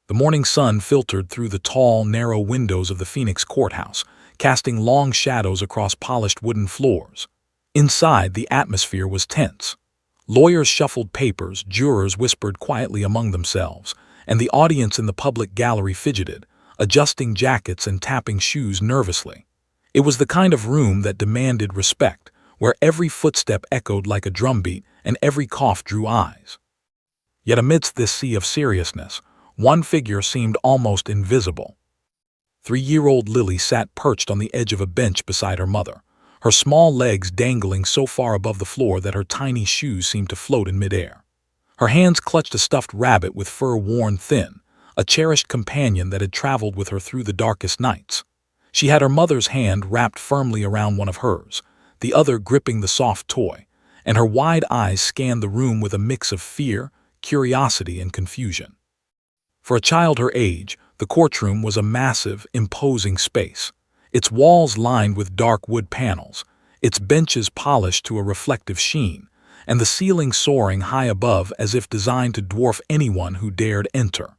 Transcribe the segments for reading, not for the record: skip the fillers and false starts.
The morning sun filtered through the tall, narrow windows of the Phoenix courthouse, casting long shadows across polished wooden floors. Inside, the atmosphere was tense. Lawyers shuffled papers, jurors whispered quietly among themselves, and the audience in the public gallery fidgeted, adjusting jackets and tapping shoes nervously. It was the kind of room that demanded respect, where every footstep echoed like a drumbeat and every cough drew eyes. Yet amidst this sea of seriousness, one figure seemed almost invisible. 3-year-old Lily sat perched on the edge of a bench beside her mother, her small legs dangling so far above the floor that her tiny shoes seemed to float in midair. Her hands clutched a stuffed rabbit with fur worn thin, a cherished companion that had traveled with her through the darkest nights. She had her mother's hand wrapped firmly around one of hers, the other gripping the soft toy, and her wide eyes scanned the room with a mix of fear, curiosity, and confusion. For a child her age, the courtroom was a massive, imposing space, its walls lined with dark wood panels, its benches polished to a reflective sheen, and the ceiling soaring high above as if designed to dwarf anyone who dared enter.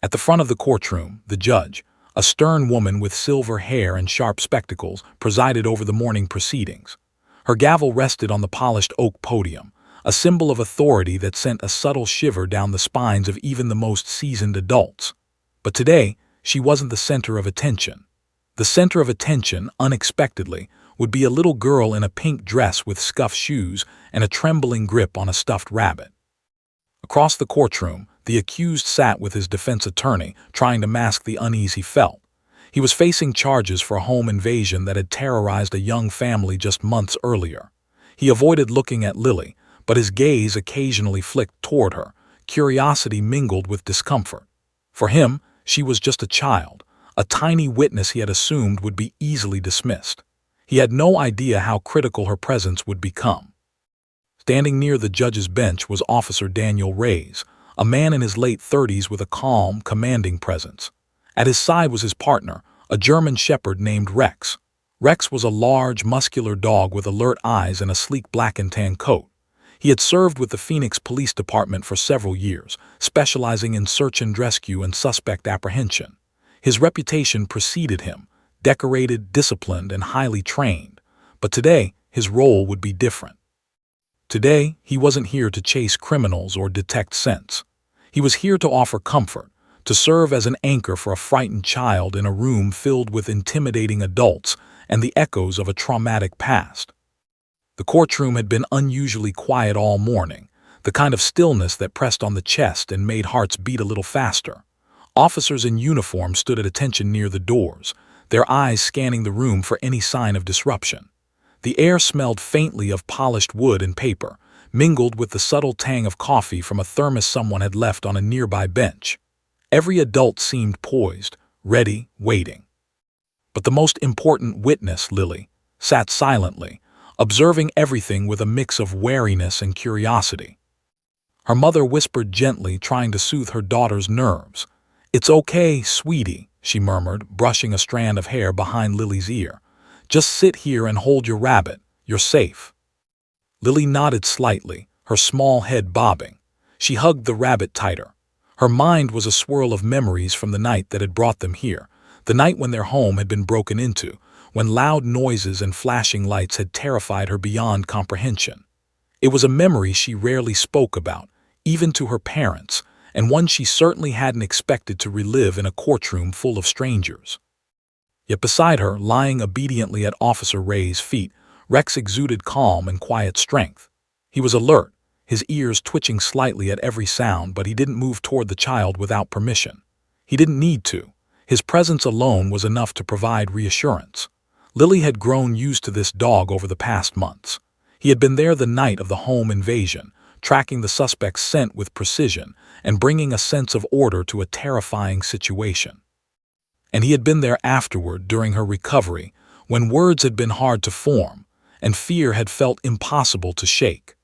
At the front of the courtroom, the judge, a stern woman with silver hair and sharp spectacles, presided over the morning proceedings. Her gavel rested on the polished oak podium, a symbol of authority that sent a subtle shiver down the spines of even the most seasoned adults. But today, she wasn't the center of attention. The center of attention, unexpectedly, would be a little girl in a pink dress with scuffed shoes and a trembling grip on a stuffed rabbit. Across the courtroom, the accused sat with his defense attorney, trying to mask the unease he felt. He was facing charges for a home invasion that had terrorized a young family just months earlier. He avoided looking at Lily, but his gaze occasionally flicked toward her, curiosity mingled with discomfort. For him, she was just a child, a tiny witness he had assumed would be easily dismissed. He had no idea how critical her presence would become. Standing near the judge's bench was Officer Daniel Reyes, a man in his late 30s with a calm, commanding presence. At his side was his partner, a German shepherd named Rex. Rex was a large, muscular dog with alert eyes and a sleek black and tan coat. He had served with the Phoenix Police Department for several years, specializing in search and rescue and suspect apprehension. His reputation preceded him, decorated, disciplined, and highly trained. But today, his role would be different. Today, he wasn't here to chase criminals or detect scents. He was here to offer comfort, to serve as an anchor for a frightened child in a room filled with intimidating adults and the echoes of a traumatic past. The courtroom had been unusually quiet all morning, the kind of stillness that pressed on the chest and made hearts beat a little faster. Officers in uniform stood at attention near the doors, their eyes scanning the room for any sign of disruption. The air smelled faintly of polished wood and paper, mingled with the subtle tang of coffee from a thermos someone had left on a nearby bench. Every adult seemed poised, ready, waiting. But the most important witness, Lily, sat silently, observing everything with a mix of wariness and curiosity. Her mother whispered gently, trying to soothe her daughter's nerves. "It's okay, sweetie," she murmured, brushing a strand of hair behind Lily's ear. "Just sit here and hold your rabbit. You're safe." Lily nodded slightly, her small head bobbing. She hugged the rabbit tighter. Her mind was a swirl of memories from the night that had brought them here, the night when their home had been broken into, when loud noises and flashing lights had terrified her beyond comprehension. It was a memory she rarely spoke about, even to her parents, and one she certainly hadn't expected to relive in a courtroom full of strangers. Yet beside her, lying obediently at Officer Rey's feet, Rex exuded calm and quiet strength. He was alert, his ears twitching slightly at every sound, but he didn't move toward the child without permission. He didn't need to. His presence alone was enough to provide reassurance. Lily had grown used to this dog over the past months. He had been there the night of the home invasion, tracking the suspect's scent with precision and bringing a sense of order to a terrifying situation. And he had been there afterward during her recovery, when words had been hard to form and fear had felt impossible to shake.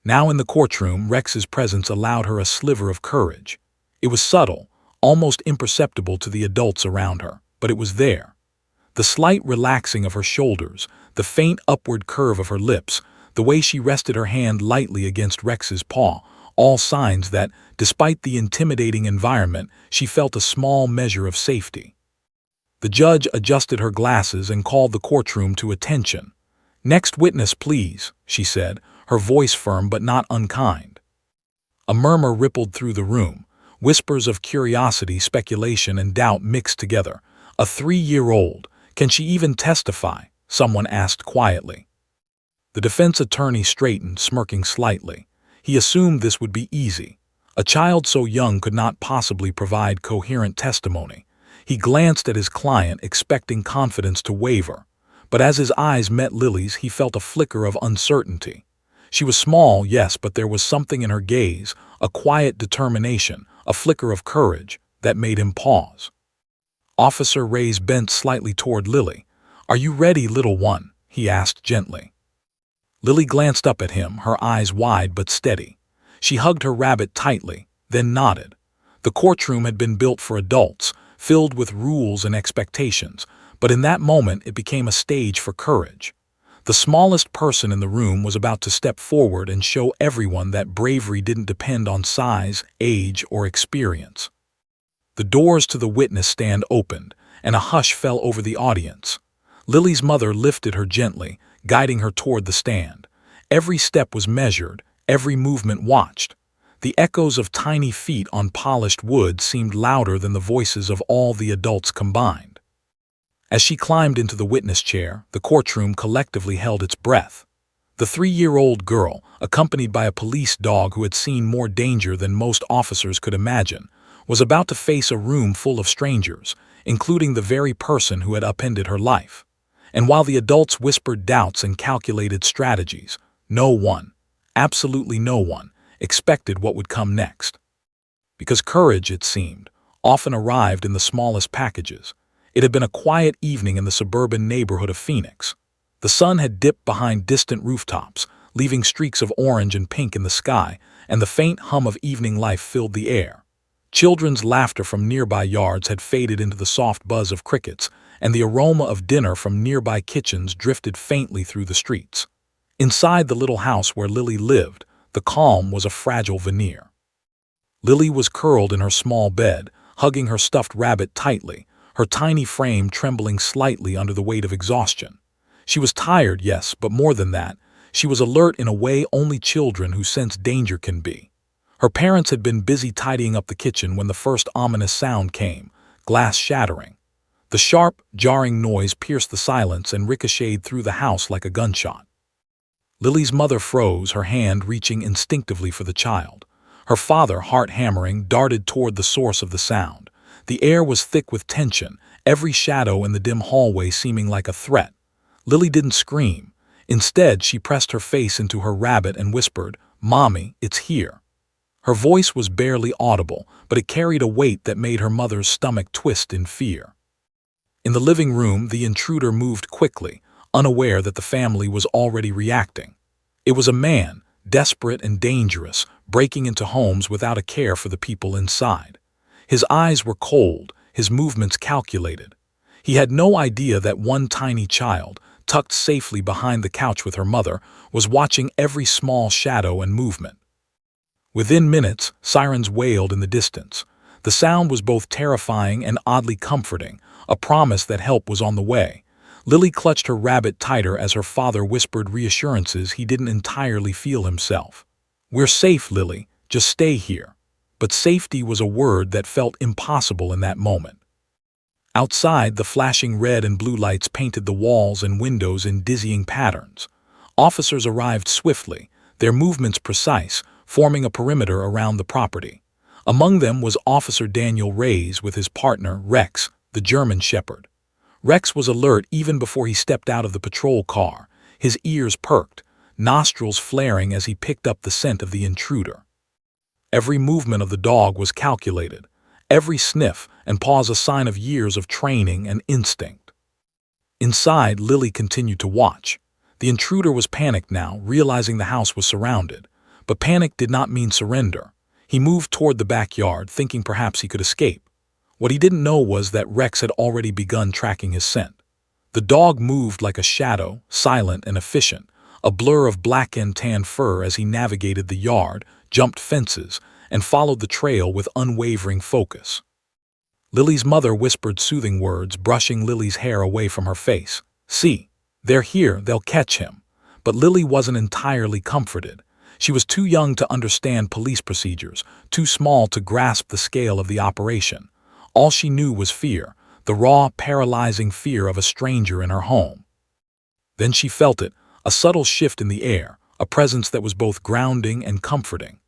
Now in the courtroom, Rex's presence allowed her a sliver of courage. It was subtle, almost imperceptible to the adults around her, but it was there. The slight relaxing of her shoulders, the faint upward curve of her lips, the way she rested her hand lightly against Rex's paw, all signs that, despite the intimidating environment, she felt a small measure of safety. The judge adjusted her glasses and called the courtroom to attention. "Next witness, please," she said, her voice firm but not unkind. A murmur rippled through the room, whispers of curiosity, speculation, and doubt mixed together. "A 3-year-old. Can she even testify?" someone asked quietly. The defense attorney straightened, smirking slightly. He assumed this would be easy. A child so young could not possibly provide coherent testimony. He glanced at his client, expecting confidence to waver. But as his eyes met Lily's, he felt a flicker of uncertainty. She was small, yes, but there was something in her gaze, a quiet determination, a flicker of courage, that made him pause. Officer Reyes bent slightly toward Lily. "Are you ready, little one?" he asked gently. Lily glanced up at him, her eyes wide but steady. She hugged her rabbit tightly, then nodded. The courtroom had been built for adults, filled with rules and expectations, but in that moment it became a stage for courage. The smallest person in the room was about to step forward and show everyone that bravery didn't depend on size, age, or experience. The doors to the witness stand opened, and a hush fell over the audience. Lily's mother lifted her gently, guiding her toward the stand. Every step was measured, every movement watched. The echoes of tiny feet on polished wood seemed louder than the voices of all the adults combined. As she climbed into the witness chair, the courtroom collectively held its breath. The 3-year-old girl, accompanied by a police dog who had seen more danger than most officers could imagine, was about to face a room full of strangers, including the very person who had upended her life. And while the adults whispered doubts and calculated strategies, no one, absolutely no one, expected what would come next. Because courage, it seemed, often arrived in the smallest packages. It had been a quiet evening in the suburban neighborhood of Phoenix. The sun had dipped behind distant rooftops, leaving streaks of orange and pink in the sky, and the faint hum of evening life filled the air. Children's laughter from nearby yards had faded into the soft buzz of crickets, and the aroma of dinner from nearby kitchens drifted faintly through the streets. Inside the little house where Lily lived, the calm was a fragile veneer. Lily was curled in her small bed, hugging her stuffed rabbit tightly, her tiny frame trembling slightly under the weight of exhaustion. She was tired, yes, but more than that, she was alert in a way only children who sense danger can be. Her parents had been busy tidying up the kitchen when the first ominous sound came, glass shattering. The sharp, jarring noise pierced the silence and ricocheted through the house like a gunshot. Lily's mother froze, her hand reaching instinctively for the child. Her father, heart hammering, darted toward the source of the sound. The air was thick with tension, every shadow in the dim hallway seeming like a threat. Lily didn't scream. Instead, she pressed her face into her rabbit and whispered, "Mommy, it's here." Her voice was barely audible, but it carried a weight that made her mother's stomach twist in fear. In the living room, the intruder moved quickly, unaware that the family was already reacting. It was a man, desperate and dangerous, breaking into homes without a care for the people inside. His eyes were cold, his movements calculated. He had no idea that one tiny child, tucked safely behind the couch with her mother, was watching every small shadow and movement. Within minutes, sirens wailed in the distance. The sound was both terrifying and oddly comforting, a promise that help was on the way. Lily clutched her rabbit tighter as her father whispered reassurances he didn't entirely feel himself. "We're safe, Lily. Just stay here." But safety was a word that felt impossible in that moment. Outside, the flashing red and blue lights painted the walls and windows in dizzying patterns. Officers arrived swiftly, their movements precise, forming a perimeter around the property. Among them was Officer Daniel Reyes with his partner, Rex, the German Shepherd. Rex was alert even before he stepped out of the patrol car, his ears perked, nostrils flaring as he picked up the scent of the intruder. Every movement of the dog was calculated, every sniff and pause a sign of years of training and instinct. Inside, Lily continued to watch. The intruder was panicked now, realizing the house was surrounded. But panic did not mean surrender. He moved toward the backyard, thinking perhaps he could escape. What he didn't know was that Rex had already begun tracking his scent. The dog moved like a shadow, silent and efficient, a blur of black and tan fur as he navigated the yard, jumped fences, and followed the trail with unwavering focus. Lily's mother whispered soothing words, brushing Lily's hair away from her face. "See, they're here, they'll catch him." But Lily wasn't entirely comforted. She was too young to understand police procedures, too small to grasp the scale of the operation. All she knew was fear, the raw, paralyzing fear of a stranger in her home. Then she felt it, a subtle shift in the air, a presence that was both grounding and comforting.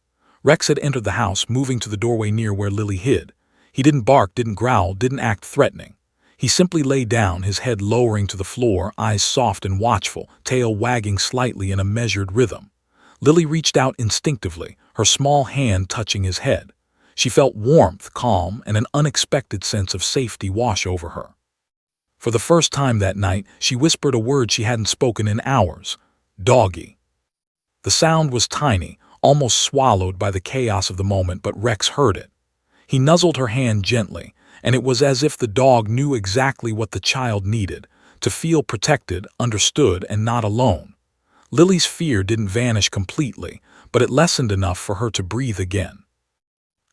Rex had entered the house, moving to the doorway near where Lily hid. He didn't bark, didn't growl, didn't act threatening. He simply lay down, his head lowering to the floor, eyes soft and watchful, tail wagging slightly in a measured rhythm. Lily reached out instinctively, her small hand touching his head. She felt warmth, calm, and an unexpected sense of safety wash over her. For the first time that night, she whispered a word she hadn't spoken in hours: "Doggy." The sound was tiny, almost swallowed by the chaos of the moment, but Rex heard it. He nuzzled her hand gently, and it was as if the dog knew exactly what the child needed, to feel protected, understood, and not alone. Lily's fear didn't vanish completely, but it lessened enough for her to breathe again.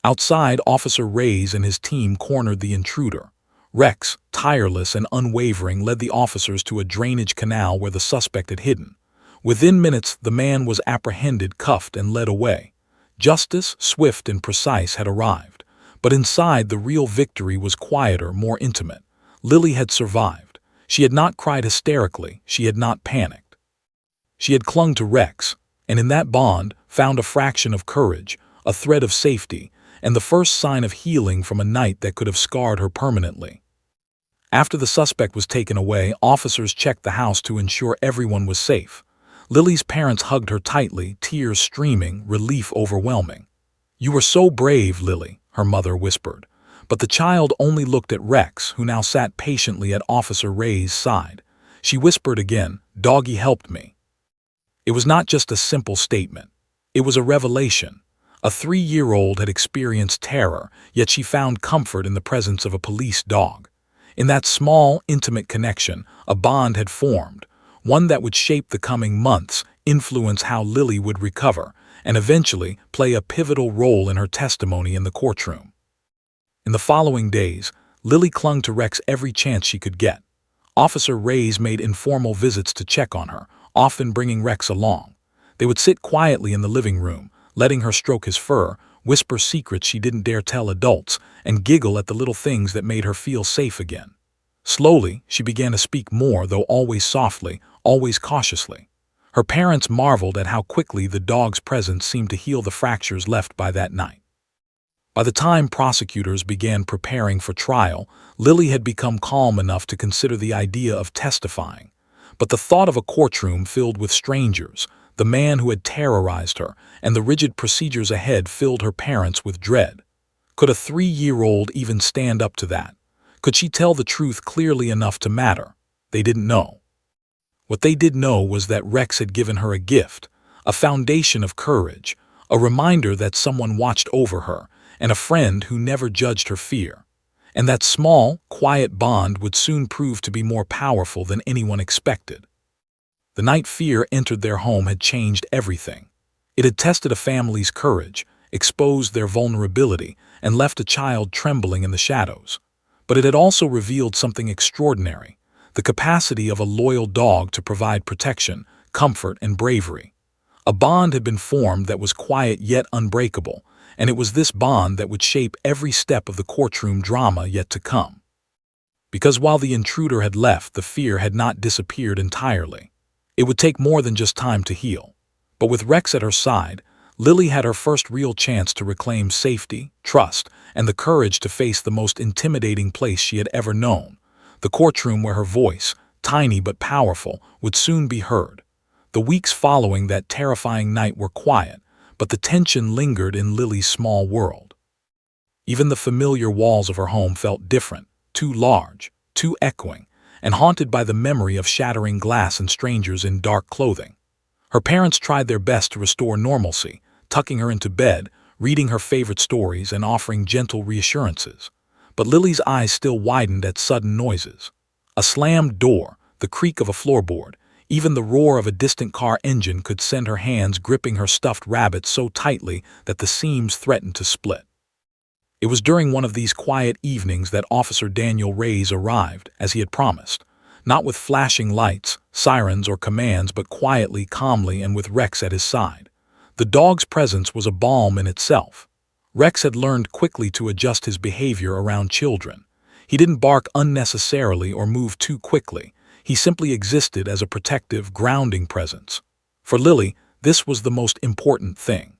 Outside, Officer Reyes and his team cornered the intruder. Rex, tireless and unwavering, led the officers to a drainage canal where the suspect had hidden. Within minutes, the man was apprehended, cuffed, and led away. Justice, swift and precise, had arrived. But inside, the real victory was quieter, more intimate. Lily had survived. She had not cried hysterically. She had not panicked. She had clung to Rex, and in that bond found a fraction of courage, a thread of safety, and the first sign of healing from a night that could have scarred her permanently. After the suspect was taken away, officers checked the house to ensure everyone was safe. Lily's parents hugged her tightly, tears streaming, relief overwhelming. "You were so brave, Lily," her mother whispered. But the child only looked at Rex, who now sat patiently at Officer Reyes' side. She whispered again, "Doggy helped me." It was not just a simple statement. It was a revelation. A 3-year-old had experienced terror, yet she found comfort in the presence of a police dog. In that small, intimate connection, a bond had formed, one that would shape the coming months, influence how Lily would recover, and eventually play a pivotal role in her testimony in the courtroom. In the following days, Lily clung to Rex every chance she could get. Officer Reyes made informal visits to check on her, often bringing Rex along. They would sit quietly in the living room, letting her stroke his fur, whisper secrets she didn't dare tell adults, and giggle at the little things that made her feel safe again. Slowly, she began to speak more, though always softly, always cautiously. Her parents marveled at how quickly the dog's presence seemed to heal the fractures left by that night. By the time prosecutors began preparing for trial, Lily had become calm enough to consider the idea of testifying. But the thought of a courtroom filled with strangers, the man who had terrorized her, and the rigid procedures ahead filled her parents with dread. Could a 3-year-old even stand up to that? Could she tell the truth clearly enough to matter? They didn't know. What they did know was that Rex had given her a gift, a foundation of courage, a reminder that someone watched over her, and a friend who never judged her fear. And that small, quiet bond would soon prove to be more powerful than anyone expected. The night fear entered their home had changed everything. It had tested a family's courage, exposed their vulnerability, and left a child trembling in the shadows. But it had also revealed something extraordinary, the capacity of a loyal dog to provide protection, comfort, and bravery. A bond had been formed that was quiet yet unbreakable, and it was this bond that would shape every step of the courtroom drama yet to come. Because while the intruder had left, the fear had not disappeared entirely. It would take more than just time to heal. But with Rex at her side, Lily had her first real chance to reclaim safety, trust, and the courage to face the most intimidating place she had ever known, the courtroom where her voice, tiny but powerful, would soon be heard. The weeks following that terrifying night were quiet, but the tension lingered in Lily's small world. Even the familiar walls of her home felt different, too large, too echoing, and haunted by the memory of shattering glass and strangers in dark clothing. Her parents tried their best to restore normalcy, tucking her into bed, reading her favorite stories, and offering gentle reassurances. But Lily's eyes still widened at sudden noises. A slammed door, the creak of a floorboard, Even the roar of a distant car engine could send her hands gripping her stuffed rabbit so tightly that the seams threatened to split. It was during one of these quiet evenings that Officer Daniel Reyes arrived, as he had promised, not with flashing lights, sirens, or commands, but quietly, calmly, and with Rex at his side. The dog's presence was a balm in itself. Rex had learned quickly to adjust his behavior around children. He didn't bark unnecessarily or move too quickly. He simply existed as a protective, grounding presence. For Lily, this was the most important thing.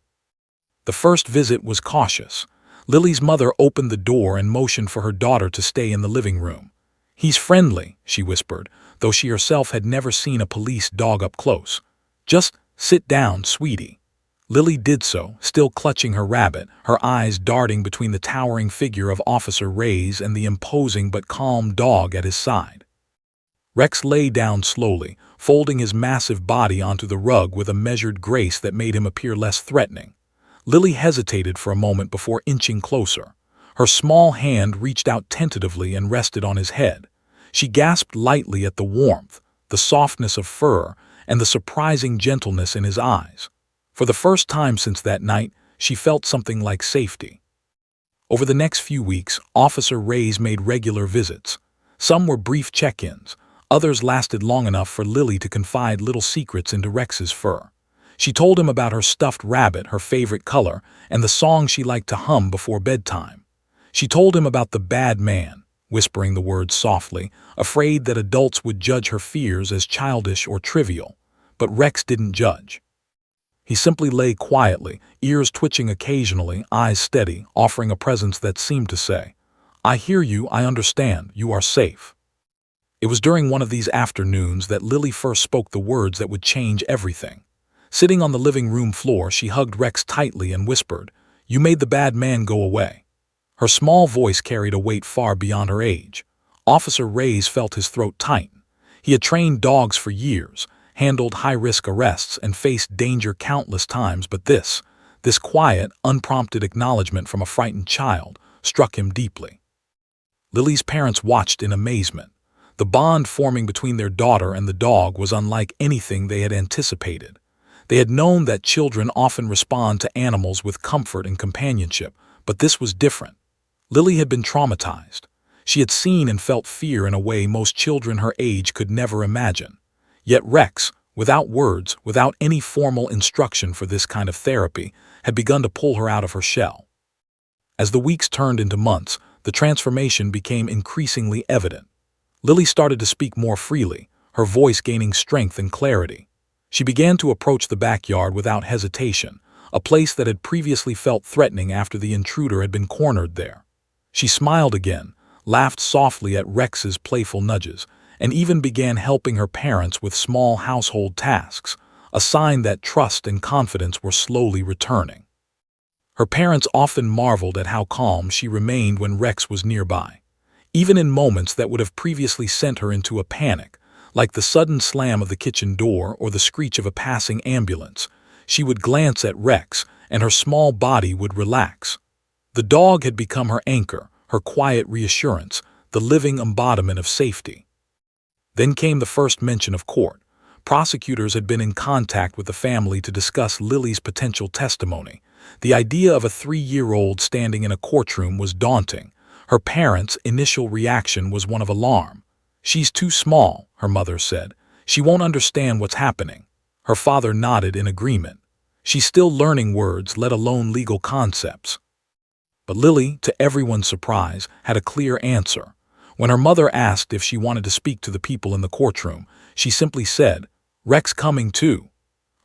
The first visit was cautious. Lily's mother opened the door and motioned for her daughter to stay in the living room. "He's friendly," she whispered, though she herself had never seen a police dog up close. "Just sit down, sweetie." Lily did so, still clutching her rabbit, her eyes darting between the towering figure of Officer Reyes and the imposing but calm dog at his side. Rex lay down slowly, folding his massive body onto the rug with a measured grace that made him appear less threatening. Lily hesitated for a moment before inching closer. Her small hand reached out tentatively and rested on his head. She gasped lightly at the warmth, the softness of fur, and the surprising gentleness in his eyes. For the first time since that night, she felt something like safety. Over the next few weeks, Officer Reyes made regular visits. Some were brief check-ins. Others lasted long enough for Lily to confide little secrets into Rex's fur. She told him about her stuffed rabbit, her favorite color, and the song she liked to hum before bedtime. She told him about the bad man, whispering the words softly, afraid that adults would judge her fears as childish or trivial. But Rex didn't judge. He simply lay quietly, ears twitching occasionally, eyes steady, offering a presence that seemed to say, "I hear you, I understand, you are safe." It was during one of these afternoons that Lily first spoke the words that would change everything. Sitting on the living room floor, she hugged Rex tightly and whispered, "You made the bad man go away." Her small voice carried a weight far beyond her age. Officer Reyes felt his throat tighten. He had trained dogs for years, handled high-risk arrests, and faced danger countless times, but this quiet, unprompted acknowledgement from a frightened child struck him deeply. Lily's parents watched in amazement. The bond forming between their daughter and the dog was unlike anything they had anticipated. They had known that children often respond to animals with comfort and companionship, but this was different. Lily had been traumatized. She had seen and felt fear in a way most children her age could never imagine. Yet Rex, without words, without any formal instruction for this kind of therapy, had begun to pull her out of her shell. As the weeks turned into months, the transformation became increasingly evident. Lily started to speak more freely, her voice gaining strength and clarity. She began to approach the backyard without hesitation, a place that had previously felt threatening after the intruder had been cornered there. She smiled again, laughed softly at Rex's playful nudges, and even began helping her parents with small household tasks, a sign that trust and confidence were slowly returning. Her parents often marveled at how calm she remained when Rex was nearby. Even in moments that would have previously sent her into a panic, like the sudden slam of the kitchen door or the screech of a passing ambulance, she would glance at Rex and her small body would relax. The dog had become her anchor, her quiet reassurance, the living embodiment of safety. Then came the first mention of court. Prosecutors had been in contact with the family to discuss Lily's potential testimony. The idea of a 3-year-old standing in a courtroom was daunting. Her parents' initial reaction was one of alarm. "She's too small," her mother said. "She won't understand what's happening." Her father nodded in agreement. "She's still learning words, let alone legal concepts." But Lily, to everyone's surprise, had a clear answer. When her mother asked if she wanted to speak to the people in the courtroom, she simply said, "Rex coming too."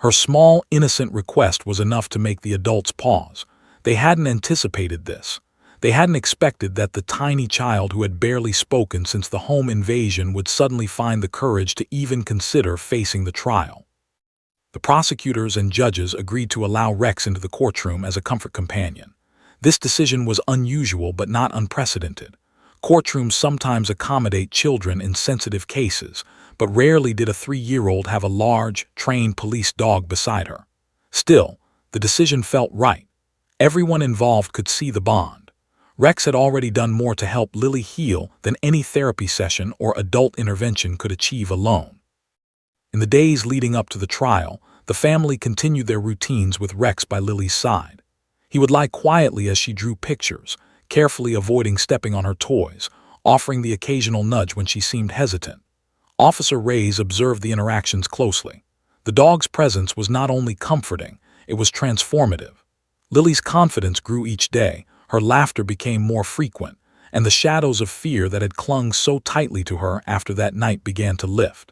Her small, innocent request was enough to make the adults pause. They hadn't anticipated this. They hadn't expected that the tiny child who had barely spoken since the home invasion would suddenly find the courage to even consider facing the trial. The prosecutors and judges agreed to allow Rex into the courtroom as a comfort companion. This decision was unusual but not unprecedented. Courtrooms sometimes accommodate children in sensitive cases, but rarely did a 3-year-old have a large, trained police dog beside her. Still, the decision felt right. Everyone involved could see the bond. Rex had already done more to help Lily heal than any therapy session or adult intervention could achieve alone. In the days leading up to the trial, the family continued their routines with Rex by Lily's side. He would lie quietly as she drew pictures, carefully avoiding stepping on her toys, offering the occasional nudge when she seemed hesitant. Officer Reyes observed the interactions closely. The dog's presence was not only comforting, it was transformative. Lily's confidence grew each day, her laughter became more frequent, and the shadows of fear that had clung so tightly to her after that night began to lift.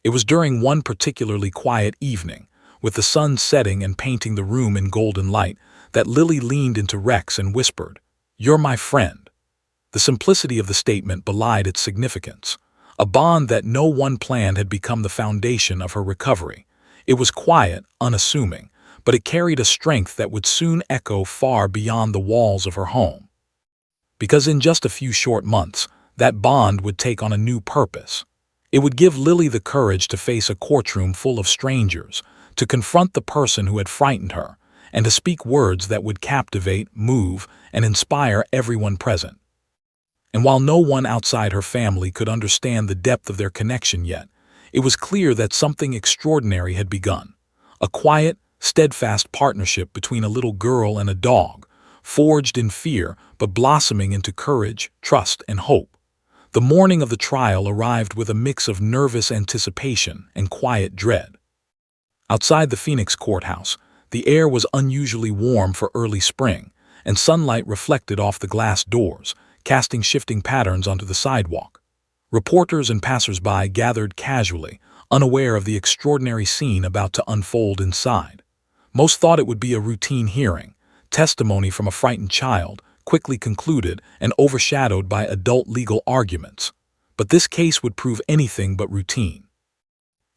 It was during one particularly quiet evening, with the sun setting and painting the room in golden light, that Lily leaned into Rex and whispered, "You're my friend." The simplicity of the statement belied its significance. A bond that no one planned had become the foundation of her recovery. It was quiet, unassuming, but it carried a strength that would soon echo far beyond the walls of her home. Because in just a few short months, that bond would take on a new purpose. It would give Lily the courage to face a courtroom full of strangers, to confront the person who had frightened her, and to speak words that would captivate, move, and inspire everyone present. And while no one outside her family could understand the depth of their connection yet, it was clear that something extraordinary had begun. A quiet, steadfast partnership between a little girl and a dog, forged in fear but blossoming into courage, trust, and hope. The morning of the trial arrived with a mix of nervous anticipation and quiet dread. Outside the Phoenix courthouse, the air was unusually warm for early spring, and sunlight reflected off the glass doors, casting shifting patterns onto the sidewalk. Reporters and passers-by gathered casually, unaware of the extraordinary scene about to unfold inside. Most thought it would be a routine hearing, testimony from a frightened child, quickly concluded and overshadowed by adult legal arguments. But this case would prove anything but routine.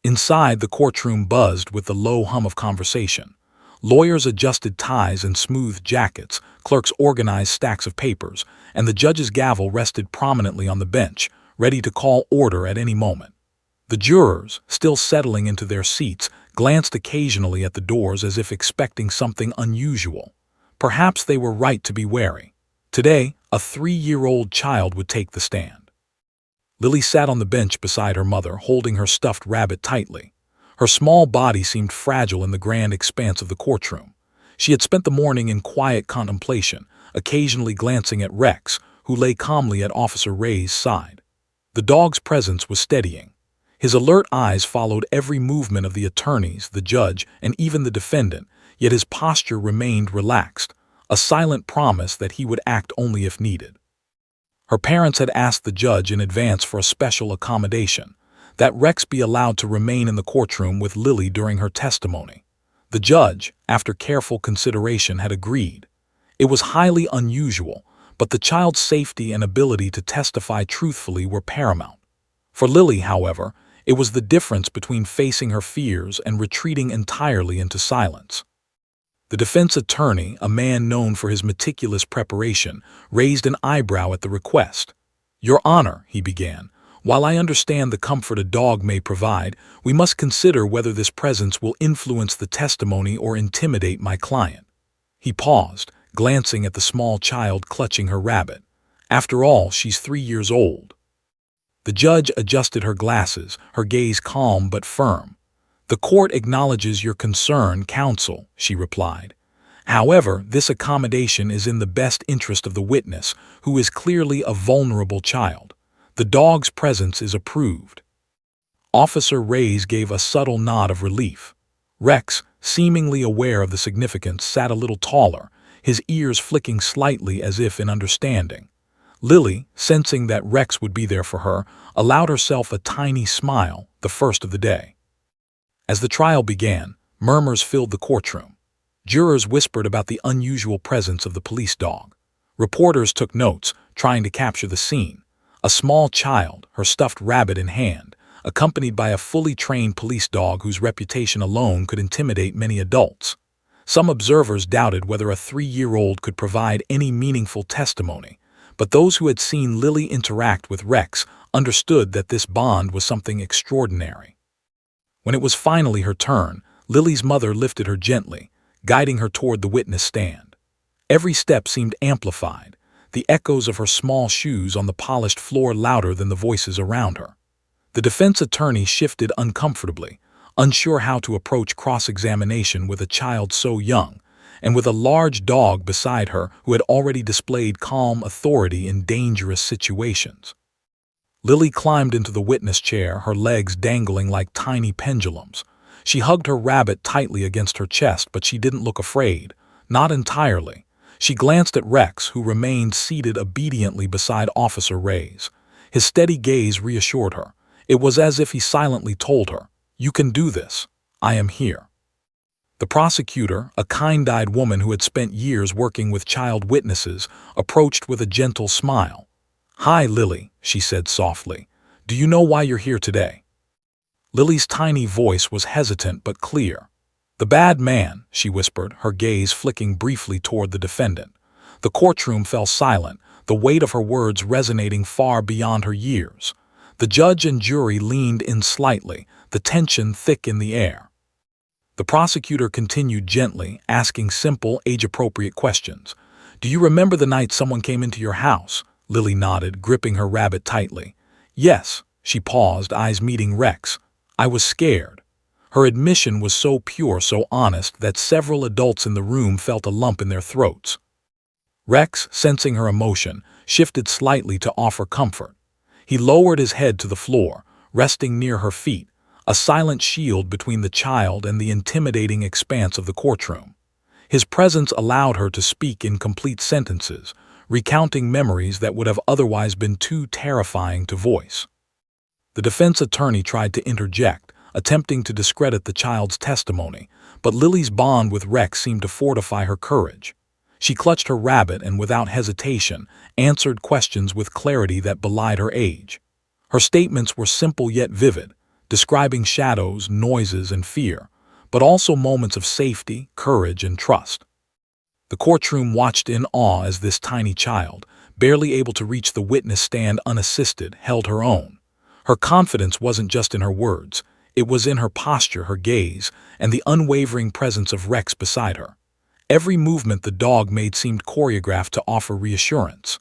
Inside, the courtroom buzzed with the low hum of conversation. Lawyers adjusted ties and smoothed jackets, clerks organized stacks of papers, and the judge's gavel rested prominently on the bench, ready to call order at any moment. The jurors, still settling into their seats, glanced occasionally at the doors as if expecting something unusual. Perhaps they were right to be wary. Today, a 3-year-old child would take the stand. Lily sat on the bench beside her mother, holding her stuffed rabbit tightly. Her small body seemed fragile in the grand expanse of the courtroom. She had spent the morning in quiet contemplation, occasionally glancing at Rex, who lay calmly at Officer Reyes' side. The dog's presence was steadying. His alert eyes followed every movement of the attorneys, the judge, and even the defendant, yet his posture remained relaxed, a silent promise that he would act only if needed. Her parents had asked the judge in advance for a special accommodation, that Rex be allowed to remain in the courtroom with Lily during her testimony. The judge, after careful consideration, had agreed. It was highly unusual, but the child's safety and ability to testify truthfully were paramount. For Lily, however, it was the difference between facing her fears and retreating entirely into silence. The defense attorney, a man known for his meticulous preparation, raised an eyebrow at the request. "Your Honor," he began, "while I understand the comfort a dog may provide, we must consider whether this presence will influence the testimony or intimidate my client." He paused, glancing at the small child clutching her rabbit. After all, she's 3 years old. The judge adjusted her glasses, her gaze calm but firm. "The court acknowledges your concern, counsel," she replied. "However, this accommodation is in the best interest of the witness, who is clearly a vulnerable child. The dog's presence is approved." Officer Reyes gave a subtle nod of relief. Rex, seemingly aware of the significance, sat a little taller, his ears flicking slightly as if in understanding. Lily, sensing that Rex would be there for her, allowed herself a tiny smile, the first of the day. As the trial began, murmurs filled the courtroom. Jurors whispered about the unusual presence of the police dog. Reporters took notes, trying to capture the scene. A small child, her stuffed rabbit in hand, accompanied by a fully trained police dog whose reputation alone could intimidate many adults. Some observers doubted whether a 3-year-old could provide any meaningful testimony, but those who had seen Lily interact with Rex understood that this bond was something extraordinary. When it was finally her turn, Lily's mother lifted her gently, guiding her toward the witness stand. Every step seemed amplified, the echoes of her small shoes on the polished floor louder than the voices around her. The defense attorney shifted uncomfortably, unsure how to approach cross-examination with a child so young, and with a large dog beside her who had already displayed calm authority in dangerous situations. Lily climbed into the witness chair, her legs dangling like tiny pendulums. She hugged her rabbit tightly against her chest, but she didn't look afraid. Not entirely. She glanced at Rex, who remained seated obediently beside Officer Reyes. His steady gaze reassured her. It was as if he silently told her, "You can do this. I am here." The prosecutor, a kind-eyed woman who had spent years working with child witnesses, approached with a gentle smile. "Hi, Lily," she said softly. "Do you know why you're here today?" Lily's tiny voice was hesitant but clear. "The bad man," she whispered, her gaze flicking briefly toward the defendant. The courtroom fell silent, the weight of her words resonating far beyond her years. The judge and jury leaned in slightly, the tension thick in the air. The prosecutor continued gently, asking simple, age-appropriate questions. "Do you remember the night someone came into your house?" Lily nodded, gripping her rabbit tightly. "Yes." She paused, eyes meeting Rex. "I was scared." Her admission was so pure, so honest, that several adults in the room felt a lump in their throats. Rex, sensing her emotion, shifted slightly to offer comfort. He lowered his head to the floor, resting near her feet, a silent shield between the child and the intimidating expanse of the courtroom. His presence allowed her to speak in complete sentences, recounting memories that would have otherwise been too terrifying to voice. The defense attorney tried to interject, attempting to discredit the child's testimony, but Lily's bond with Rex seemed to fortify her courage. She clutched her rabbit and, without hesitation, answered questions with clarity that belied her age. Her statements were simple yet vivid, describing shadows, noises, and fear, but also moments of safety, courage, and trust. The courtroom watched in awe as this tiny child, barely able to reach the witness stand unassisted, held her own. Her confidence wasn't just in her words, it was in her posture, her gaze, and the unwavering presence of Rex beside her. Every movement the dog made seemed choreographed to offer reassurance.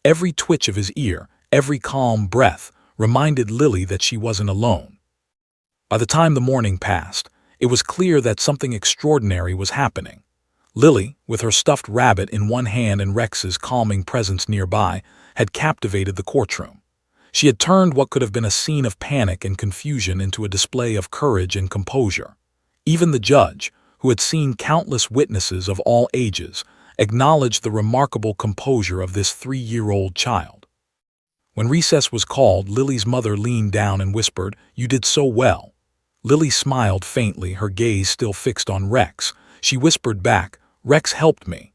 Every twitch of his ear, every calm breath, reminded Lily that she wasn't alone. By the time the morning passed, it was clear that something extraordinary was happening. Lily, with her stuffed rabbit in one hand and Rex's calming presence nearby, had captivated the courtroom. She had turned what could have been a scene of panic and confusion into a display of courage and composure. Even the judge, who had seen countless witnesses of all ages, acknowledged the remarkable composure of this 3-year-old child. When recess was called, Lily's mother leaned down and whispered, "You did so well." Lily smiled faintly, her gaze still fixed on Rex. She whispered back, "Rex helped me."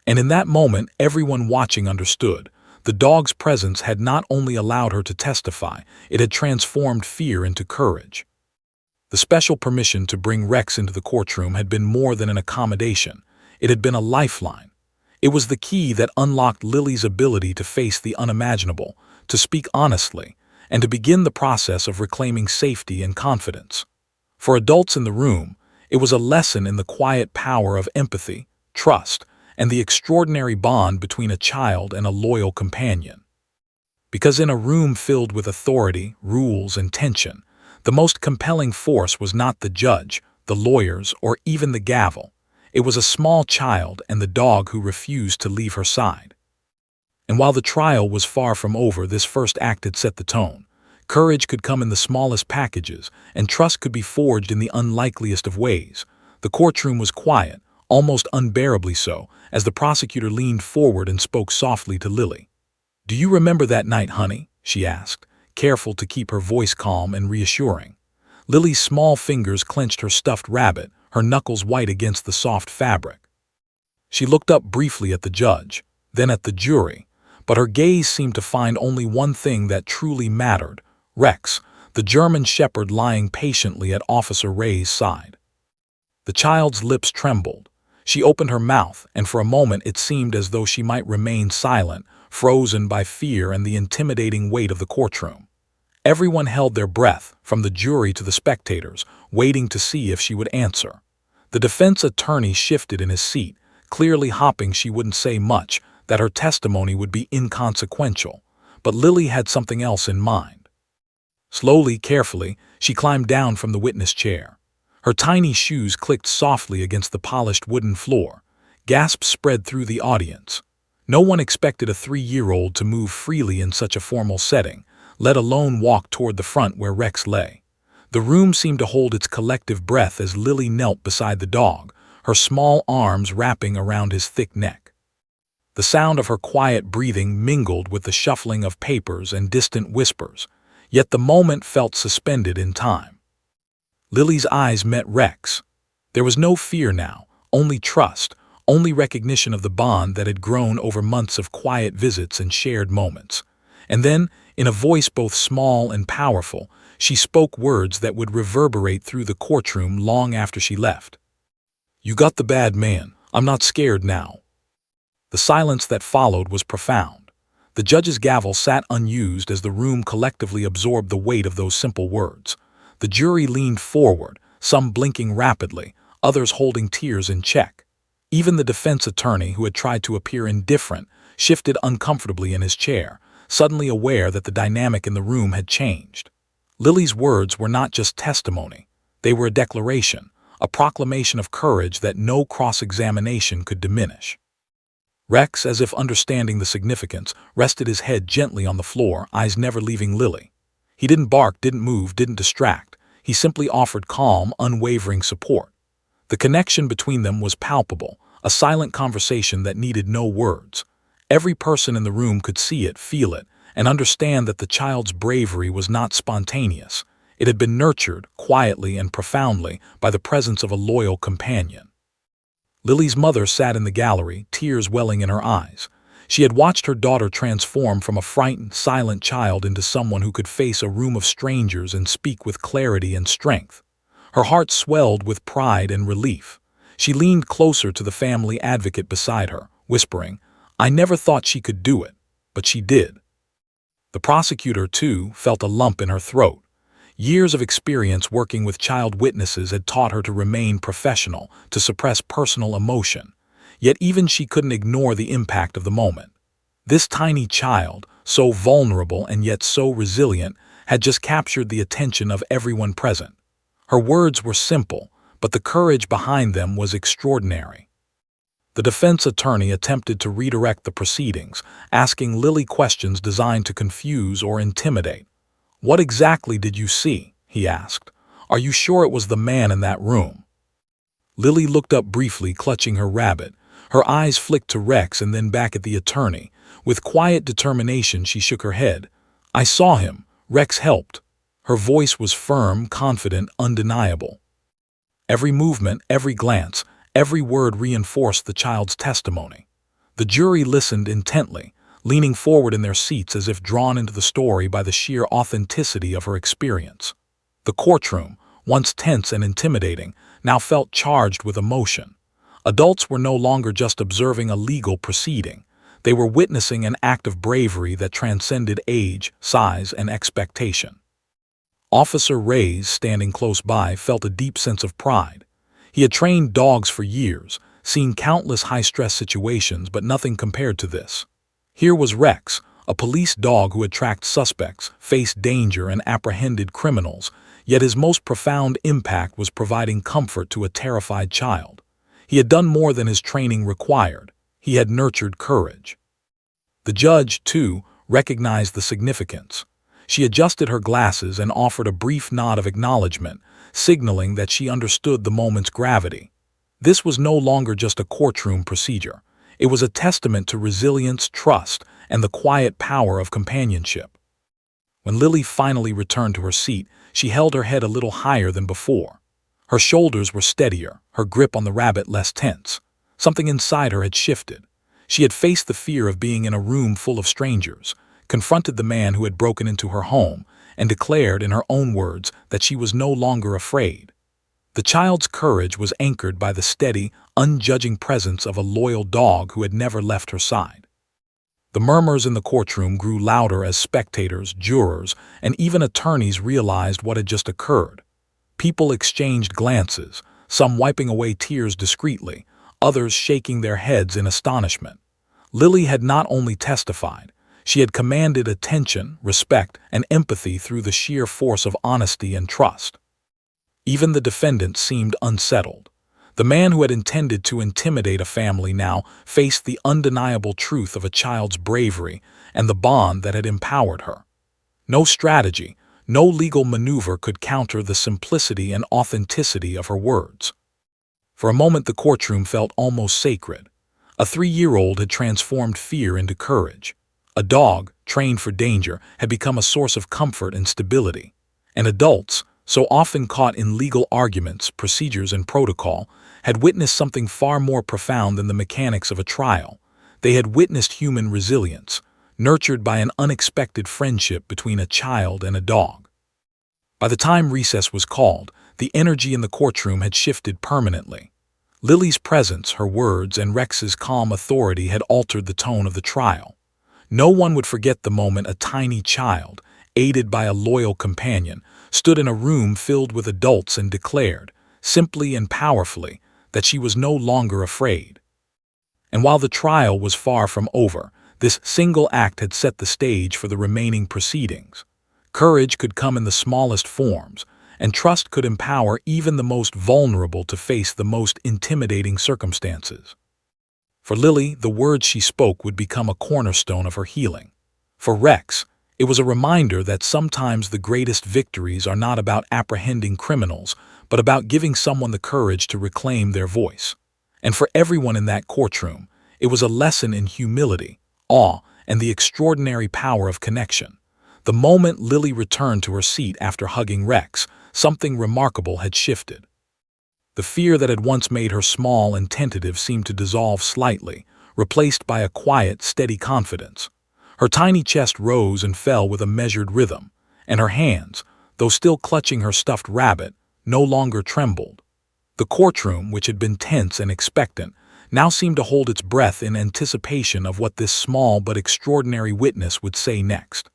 And in that moment, everyone watching understood. The dog's presence had not only allowed her to testify, it had transformed fear into courage. The special permission to bring Rex into the courtroom had been more than an accommodation. It had been a lifeline. It was the key that unlocked Lily's ability to face the unimaginable, to speak honestly, and to begin the process of reclaiming safety and confidence. For adults in the room, it was a lesson in the quiet power of empathy, trust, and the extraordinary bond between a child and a loyal companion. Because in a room filled with authority, rules, and tension, the most compelling force was not the judge, the lawyers, or even the gavel. It was a small child and the dog who refused to leave her side. And while the trial was far from over, this first act had set the tone. Courage could come in the smallest packages, and trust could be forged in the unlikeliest of ways. The courtroom was quiet, almost unbearably so, as the prosecutor leaned forward and spoke softly to Lily. "Do you remember that night, honey?" she asked, careful to keep her voice calm and reassuring. Lily's small fingers clenched her stuffed rabbit, her knuckles white against the soft fabric. She looked up briefly at the judge, then at the jury, but her gaze seemed to find only one thing that truly mattered: Rex, the German shepherd lying patiently at Officer Reyes' side. The child's lips trembled. She opened her mouth, and for a moment it seemed as though she might remain silent, frozen by fear and the intimidating weight of the courtroom. Everyone held their breath, from the jury to the spectators, waiting to see if she would answer. The defense attorney shifted in his seat, clearly hoping she wouldn't say much, that her testimony would be inconsequential, but Lily had something else in mind. Slowly, carefully, she climbed down from the witness chair. Her tiny shoes clicked softly against the polished wooden floor. Gasps spread through the audience. No one expected a 3-year-old to move freely in such a formal setting, let alone walk toward the front where Rex lay. The room seemed to hold its collective breath as Lily knelt beside the dog, her small arms wrapping around his thick neck. The sound of her quiet breathing mingled with the shuffling of papers and distant whispers, yet the moment felt suspended in time. Lily's eyes met Rex. There was no fear now, only trust, only recognition of the bond that had grown over months of quiet visits and shared moments. And then, in a voice both small and powerful, she spoke words that would reverberate through the courtroom long after she left. "You got the bad man. I'm not scared now." The silence that followed was profound. The judge's gavel sat unused as the room collectively absorbed the weight of those simple words. The jury leaned forward, some blinking rapidly, others holding tears in check. Even the defense attorney, who had tried to appear indifferent, shifted uncomfortably in his chair, suddenly aware that the dynamic in the room had changed. Lily's words were not just testimony. They were a declaration, a proclamation of courage that no cross-examination could diminish. Rex, as if understanding the significance, rested his head gently on the floor, eyes never leaving Lily. He didn't bark, didn't move, didn't distract. He simply offered calm, unwavering support. The connection between them was palpable, a silent conversation that needed no words. Every person in the room could see it, feel it, and understand that the child's bravery was not spontaneous. It had been nurtured, quietly and profoundly, by the presence of a loyal companion. Lily's mother sat in the gallery, tears welling in her eyes. She had watched her daughter transform from a frightened, silent child into someone who could face a room of strangers and speak with clarity and strength. Her heart swelled with pride and relief. She leaned closer to the family advocate beside her, whispering, "I never thought she could do it, but she did." The prosecutor, too, felt a lump in her throat. Years of experience working with child witnesses had taught her to remain professional, to suppress personal emotion. Yet even she couldn't ignore the impact of the moment. This tiny child, so vulnerable and yet so resilient, had just captured the attention of everyone present. Her words were simple, but the courage behind them was extraordinary. The defense attorney attempted to redirect the proceedings, asking Lily questions designed to confuse or intimidate. "What exactly did you see?" he asked. "Are you sure it was the man in that room?" Lily looked up briefly, clutching her rabbit. Her eyes flicked to Rex and then back at the attorney. With quiet determination, she shook her head. "I saw him. Rex helped." Her voice was firm, confident, undeniable. Every movement, every glance, every word reinforced the child's testimony. The jury listened intently, leaning forward in their seats as if drawn into the story by the sheer authenticity of her experience. The courtroom, once tense and intimidating, now felt charged with emotion. Adults were no longer just observing a legal proceeding. They were witnessing an act of bravery that transcended age, size, and expectation. Officer Reyes, standing close by, felt a deep sense of pride. He had trained dogs for years, seen countless high-stress situations, but nothing compared to this. Here was Rex, a police dog who had tracked suspects, faced danger, and apprehended criminals, yet his most profound impact was providing comfort to a terrified child. He had done more than his training required. He had nurtured courage. The judge, too, recognized the significance. She adjusted her glasses and offered a brief nod of acknowledgement, signaling that she understood the moment's gravity. This was no longer just a courtroom procedure. It was a testament to resilience, trust, and the quiet power of companionship. When Lily finally returned to her seat, she held her head a little higher than before. Her shoulders were steadier, her grip on the rabbit less tense. Something inside her had shifted. She had faced the fear of being in a room full of strangers, confronted the man who had broken into her home, and declared in her own words that she was no longer afraid. The child's courage was anchored by the steady, unjudging presence of a loyal dog who had never left her side. The murmurs in the courtroom grew louder as spectators, jurors, and even attorneys realized what had just occurred. People exchanged glances, some wiping away tears discreetly, others shaking their heads in astonishment. Lily had not only testified, She had commanded attention, respect, and empathy through the sheer force of honesty and trust. Even the defendant seemed unsettled. The man who had intended to intimidate a family now faced the undeniable truth of a child's bravery and the bond that had empowered her. No strategy, no legal maneuver could counter the simplicity and authenticity of her words. For a moment the courtroom felt almost sacred. A 3-year-old had transformed fear into courage. A dog, trained for danger, had become a source of comfort and stability. And adults, so often caught in legal arguments, procedures, and protocol, had witnessed something far more profound than the mechanics of a trial. They had witnessed human resilience, nurtured by an unexpected friendship between a child and a dog. By the time recess was called, the energy in the courtroom had shifted permanently. Lily's presence, her words, and Rex's calm authority had altered the tone of the trial. No one would forget the moment a tiny child, aided by a loyal companion, stood in a room filled with adults and declared, simply and powerfully, that she was no longer afraid. And while the trial was far from over, this single act had set the stage for the remaining proceedings. Courage could come in the smallest forms, and trust could empower even the most vulnerable to face the most intimidating circumstances. For Lily, the words she spoke would become a cornerstone of her healing. For Rex, it was a reminder that sometimes the greatest victories are not about apprehending criminals, but about giving someone the courage to reclaim their voice. And for everyone in that courtroom, it was a lesson in humility, awe, and the extraordinary power of connection. The moment Lily returned to her seat after hugging Rex, something remarkable had shifted. The fear that had once made her small and tentative seemed to dissolve slightly, replaced by a quiet, steady confidence. Her tiny chest rose and fell with a measured rhythm, and her hands, though still clutching her stuffed rabbit, no longer trembled. The courtroom, which had been tense and expectant, now seemed to hold its breath in anticipation of what this small but extraordinary witness would say next.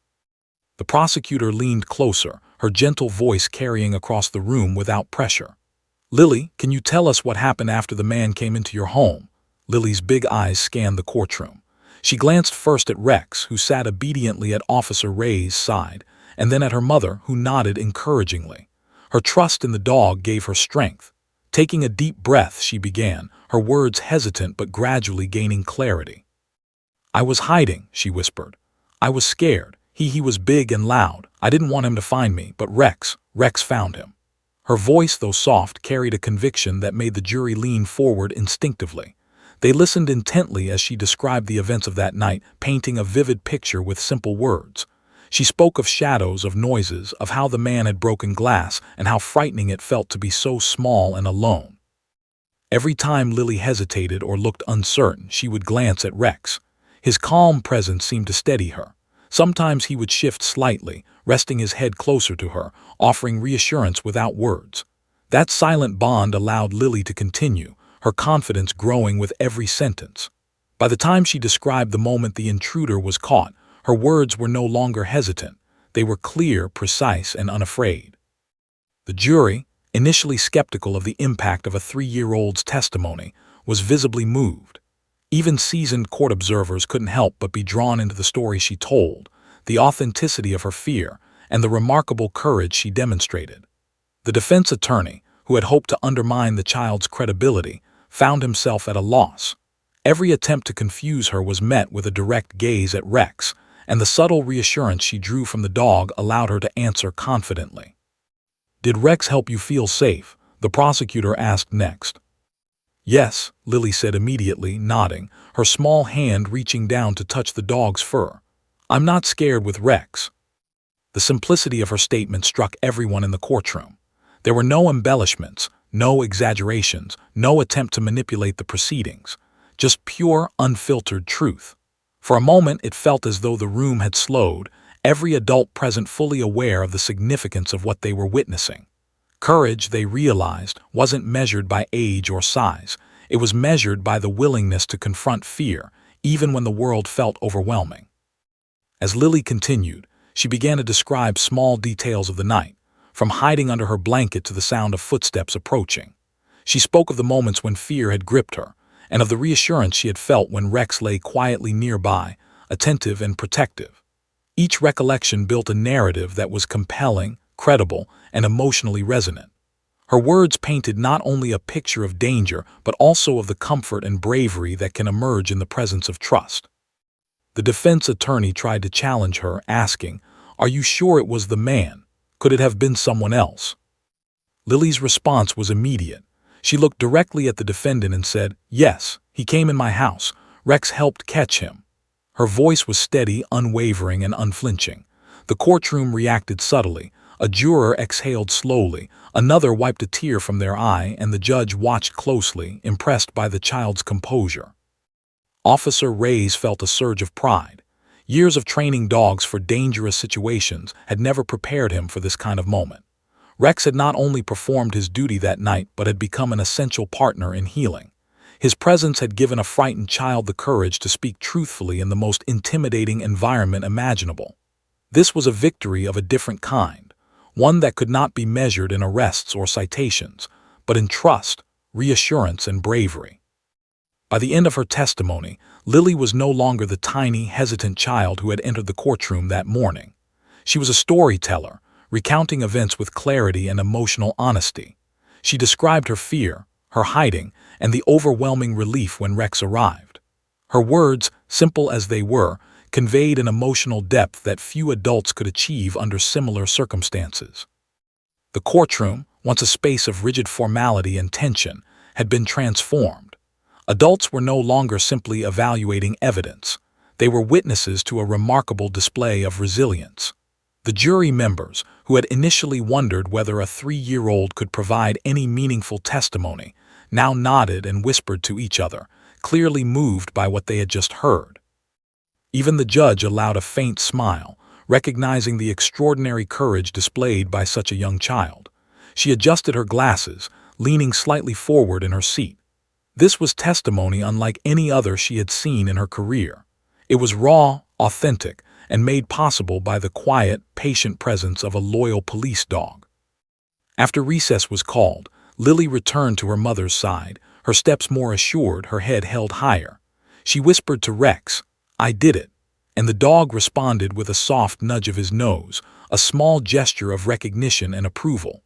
The prosecutor leaned closer, her gentle voice carrying across the room without pressure. "Lily, can you tell us what happened after the man came into your home?" Lily's big eyes scanned the courtroom. She glanced first at Rex, who sat obediently at Officer Ray's side, and then at her mother, who nodded encouragingly. Her trust in the dog gave her strength. Taking a deep breath, she began, her words hesitant but gradually gaining clarity. "I was hiding," she whispered. "I was scared. He was big and loud. I didn't want him to find me, but Rex found him." Her voice, though soft, carried a conviction that made the jury lean forward instinctively. They listened intently as she described the events of that night, painting a vivid picture with simple words. She spoke of shadows, of noises, of how the man had broken glass, and how frightening it felt to be so small and alone. Every time Lily hesitated or looked uncertain, she would glance at Rex. His calm presence seemed to steady her. Sometimes he would shift slightly, resting his head closer to her, offering reassurance without words. That silent bond allowed Lily to continue, her confidence growing with every sentence. By the time she described the moment the intruder was caught, her words were no longer hesitant. They were clear, precise, and unafraid. The jury, initially skeptical of the impact of a 3-year-old's testimony, was visibly moved. Even seasoned court observers couldn't help but be drawn into the story she told, the authenticity of her fear, and the remarkable courage she demonstrated. The defense attorney, who had hoped to undermine the child's credibility, found himself at a loss. Every attempt to confuse her was met with a direct gaze at Rex, and the subtle reassurance she drew from the dog allowed her to answer confidently. "Did Rex help you feel safe?" the prosecutor asked next. "Yes," Lily said immediately, nodding, her small hand reaching down to touch the dog's fur. "I'm not scared with Rex." The simplicity of her statement struck everyone in the courtroom. There were no embellishments, no exaggerations, no attempt to manipulate the proceedings, just pure, unfiltered truth. For a moment it felt as though the room had slowed, every adult present fully aware of the significance of what they were witnessing. Courage, they realized, wasn't measured by age or size. It was measured by the willingness to confront fear, even when the world felt overwhelming. As Lily continued, she began to describe small details of the night, from hiding under her blanket to the sound of footsteps approaching. She spoke of the moments when fear had gripped her, and of the reassurance she had felt when Rex lay quietly nearby, attentive, and protective. Each recollection built a narrative that was compelling, credible, and emotionally resonant. Her words painted not only a picture of danger, but also of the comfort and bravery that can emerge in the presence of trust. The defense attorney tried to challenge her, asking, "Are you sure it was the man? Could it have been someone else?" Lily's response was immediate. She looked directly at the defendant and said, "Yes, he came in my house. Rex helped catch him." Her voice was steady, unwavering, and unflinching. The courtroom reacted subtly. A juror exhaled slowly, another wiped a tear from their eye, and the judge watched closely, impressed by the child's composure. Officer Reyes felt a surge of pride. Years of training dogs for dangerous situations had never prepared him for this kind of moment. Rex had not only performed his duty that night, but had become an essential partner in healing. His presence had given a frightened child the courage to speak truthfully in the most intimidating environment imaginable. This was a victory of a different kind, one that could not be measured in arrests or citations, but in trust, reassurance, and bravery. By the end of her testimony, Lily was no longer the tiny, hesitant child who had entered the courtroom that morning. She was a storyteller, recounting events with clarity and emotional honesty. She described her fear, her hiding, and the overwhelming relief when Rex arrived. Her words, simple as they were, conveyed an emotional depth that few adults could achieve under similar circumstances. The courtroom, once a space of rigid formality and tension, had been transformed. Adults were no longer simply evaluating evidence. They were witnesses to a remarkable display of resilience. The jury members, who had initially wondered whether a 3-year-old could provide any meaningful testimony, now nodded and whispered to each other, clearly moved by what they had just heard. Even the judge allowed a faint smile, recognizing the extraordinary courage displayed by such a young child. She adjusted her glasses, leaning slightly forward in her seat. This was testimony unlike any other she had seen in her career. It was raw, authentic, and made possible by the quiet, patient presence of a loyal police dog. After recess was called, Lily returned to her mother's side, her steps more assured, her head held higher. She whispered to Rex, "I did it," and the dog responded with a soft nudge of his nose, a small gesture of recognition and approval.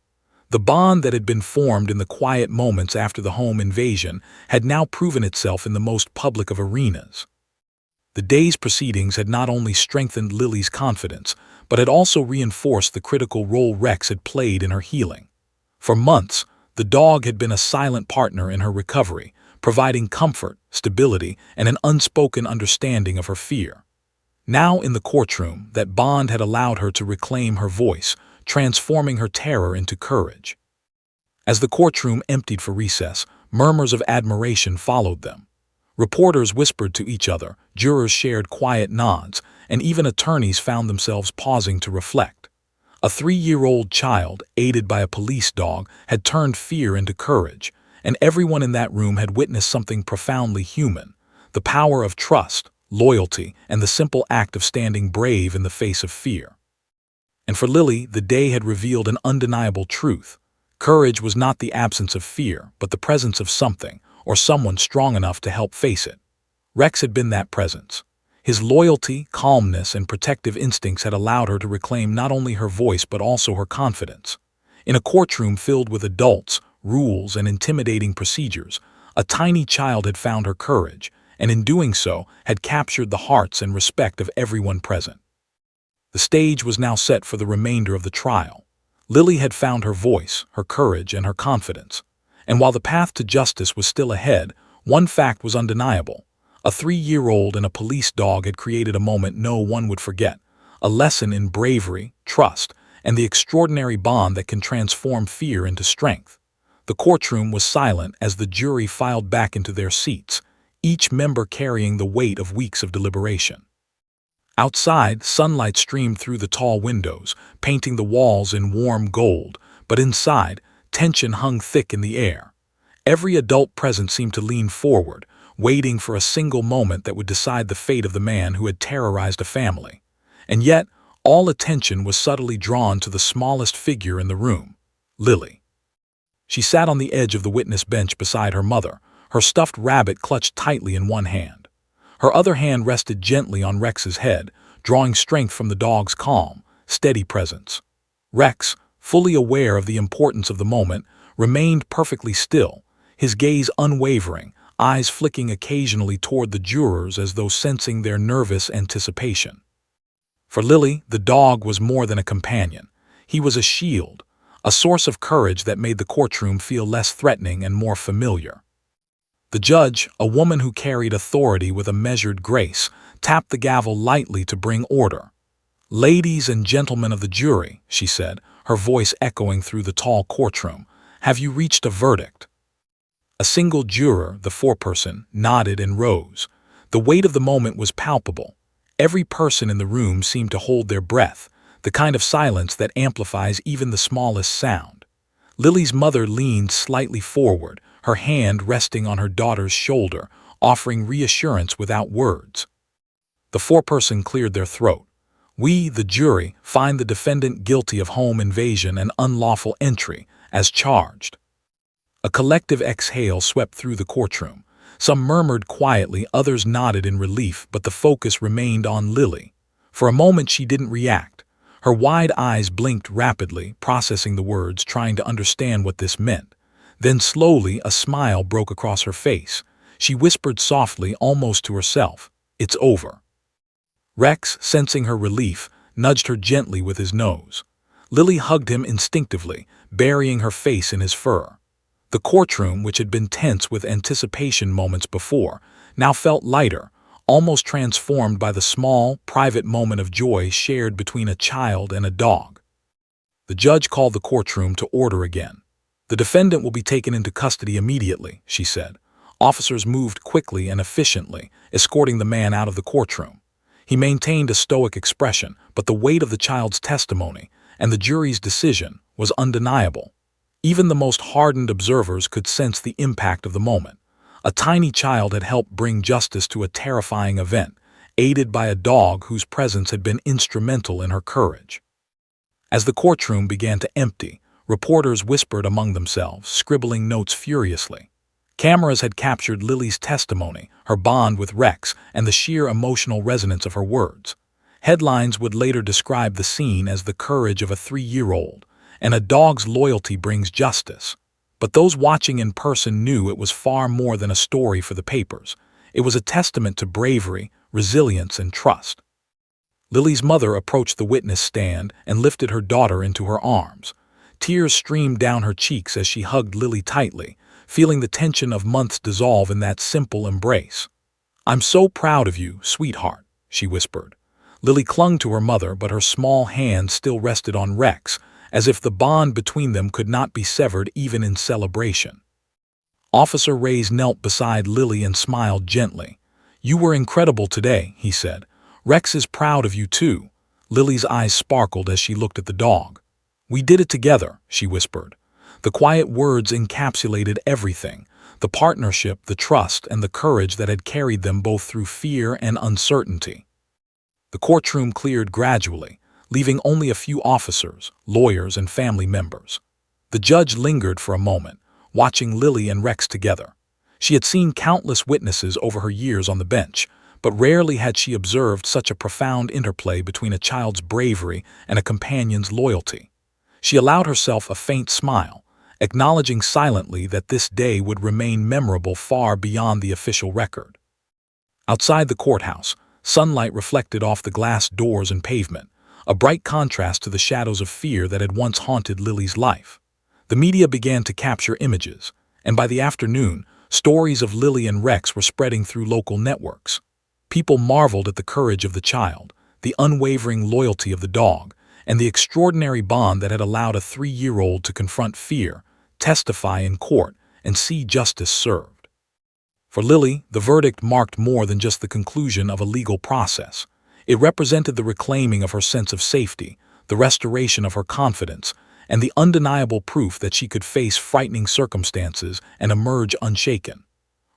The bond that had been formed in the quiet moments after the home invasion had now proven itself in the most public of arenas. The day's proceedings had not only strengthened Lily's confidence, but had also reinforced the critical role Rex had played in her healing. For months, the dog had been a silent partner in her recovery, providing comfort, stability, and an unspoken understanding of her fear. Now in the courtroom, that bond had allowed her to reclaim her voice, transforming her terror into courage. As the courtroom emptied for recess, murmurs of admiration followed them. Reporters whispered to each other, jurors shared quiet nods, and even attorneys found themselves pausing to reflect. A 3-year-old child, aided by a police dog, had turned fear into courage, and everyone in that room had witnessed something profoundly human: the power of trust, loyalty, and the simple act of standing brave in the face of fear. And for Lily, the day had revealed an undeniable truth. Courage was not the absence of fear, but the presence of something, or someone strong enough to help face it. Rex had been that presence. His loyalty, calmness, and protective instincts had allowed her to reclaim not only her voice but also her confidence. In a courtroom filled with adults, rules, and intimidating procedures, a tiny child had found her courage, and in doing so, had captured the hearts and respect of everyone present. The stage was now set for the remainder of the trial. Lily had found her voice, her courage, and her confidence. And while the path to justice was still ahead, one fact was undeniable. A 3-year-old and a police dog had created a moment no one would forget, a lesson in bravery, trust, and the extraordinary bond that can transform fear into strength. The courtroom was silent as the jury filed back into their seats, each member carrying the weight of weeks of deliberation. Outside, sunlight streamed through the tall windows, painting the walls in warm gold, but inside, tension hung thick in the air. Every adult present seemed to lean forward, waiting for a single moment that would decide the fate of the man who had terrorized a family. And yet, all attention was subtly drawn to the smallest figure in the room: Lily. She sat on the edge of the witness bench beside her mother, her stuffed rabbit clutched tightly in one hand. Her other hand rested gently on Rex's head, drawing strength from the dog's calm, steady presence. Rex, fully aware of the importance of the moment, remained perfectly still, his gaze unwavering, eyes flicking occasionally toward the jurors as though sensing their nervous anticipation. For Lily, the dog was more than a companion. He was a shield, a source of courage that made the courtroom feel less threatening and more familiar. The judge, a woman who carried authority with a measured grace, tapped the gavel lightly to bring order. "Ladies and gentlemen of the jury," she said, her voice echoing through the tall courtroom, "have you reached a verdict?" A single juror, the foreperson, nodded and rose. The weight of the moment was palpable. Every person in the room seemed to hold their breath, the kind of silence that amplifies even the smallest sound. Lily's mother leaned slightly forward, her hand resting on her daughter's shoulder, offering reassurance without words. The foreperson cleared their throat. "We, the jury, find the defendant guilty of home invasion and unlawful entry, as charged." A collective exhale swept through the courtroom. Some murmured quietly, others nodded in relief, but the focus remained on Lily. For a moment she didn't react. Her wide eyes blinked rapidly, processing the words, trying to understand what this meant. Then slowly a smile broke across her face. She whispered softly, almost to herself, "It's over." Rex, sensing her relief, nudged her gently with his nose. Lily hugged him instinctively, burying her face in his fur. The courtroom, which had been tense with anticipation moments before, now felt lighter, almost transformed by the small, private moment of joy shared between a child and a dog. The judge called the courtroom to order again. "The defendant will be taken into custody immediately," she said. Officers moved quickly and efficiently, escorting the man out of the courtroom. He maintained a stoic expression, but the weight of the child's testimony and the jury's decision was undeniable. Even the most hardened observers could sense the impact of the moment. A tiny child had helped bring justice to a terrifying event, aided by a dog whose presence had been instrumental in her courage. As the courtroom began to empty, reporters whispered among themselves, scribbling notes furiously. Cameras had captured Lily's testimony, her bond with Rex, and the sheer emotional resonance of her words. Headlines would later describe the scene as the courage of a 3-year-old, and a dog's loyalty brings justice. But those watching in person knew it was far more than a story for the papers. It was a testament to bravery, resilience, and trust. Lily's mother approached the witness stand and lifted her daughter into her arms. Tears streamed down her cheeks as she hugged Lily tightly, feeling the tension of months dissolve in that simple embrace. "I'm so proud of you, sweetheart," she whispered. Lily clung to her mother, but her small hand still rested on Rex, as if the bond between them could not be severed even in celebration. Officer Reyes knelt beside Lily and smiled gently. "You were incredible today," he said. "Rex is proud of you too." Lily's eyes sparkled as she looked at the dog. "We did it together," she whispered. The quiet words encapsulated everything: the partnership, the trust, and the courage that had carried them both through fear and uncertainty. The courtroom cleared gradually, leaving only a few officers, lawyers, and family members. The judge lingered for a moment, watching Lily and Rex together. She had seen countless witnesses over her years on the bench, but rarely had she observed such a profound interplay between a child's bravery and a companion's loyalty. She allowed herself a faint smile, acknowledging silently that this day would remain memorable far beyond the official record. Outside the courthouse, sunlight reflected off the glass doors and pavement, a bright contrast to the shadows of fear that had once haunted Lily's life. The media began to capture images, and by the afternoon, stories of Lily and Rex were spreading through local networks. People marveled at the courage of the child, the unwavering loyalty of the dog, and the extraordinary bond that had allowed a 3-year-old to confront fear, testify in court, and see justice served. For Lily, the verdict marked more than just the conclusion of a legal process. It represented the reclaiming of her sense of safety, the restoration of her confidence, and the undeniable proof that she could face frightening circumstances and emerge unshaken.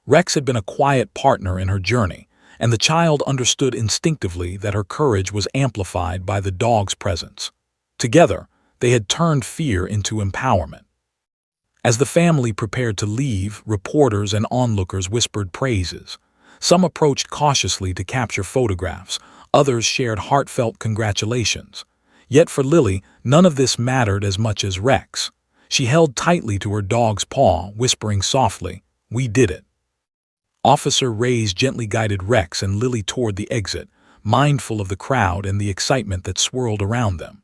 Rex had been a quiet partner in her journey, and the child understood instinctively that her courage was amplified by the dog's presence. Together, they had turned fear into empowerment. As the family prepared to leave, reporters and onlookers whispered praises. Some approached cautiously to capture photographs, others shared heartfelt congratulations. Yet for Lily, none of this mattered as much as Rex. She held tightly to her dog's paw, whispering softly, "We did it." Officer Reyes gently guided Rex and Lily toward the exit, mindful of the crowd and the excitement that swirled around them.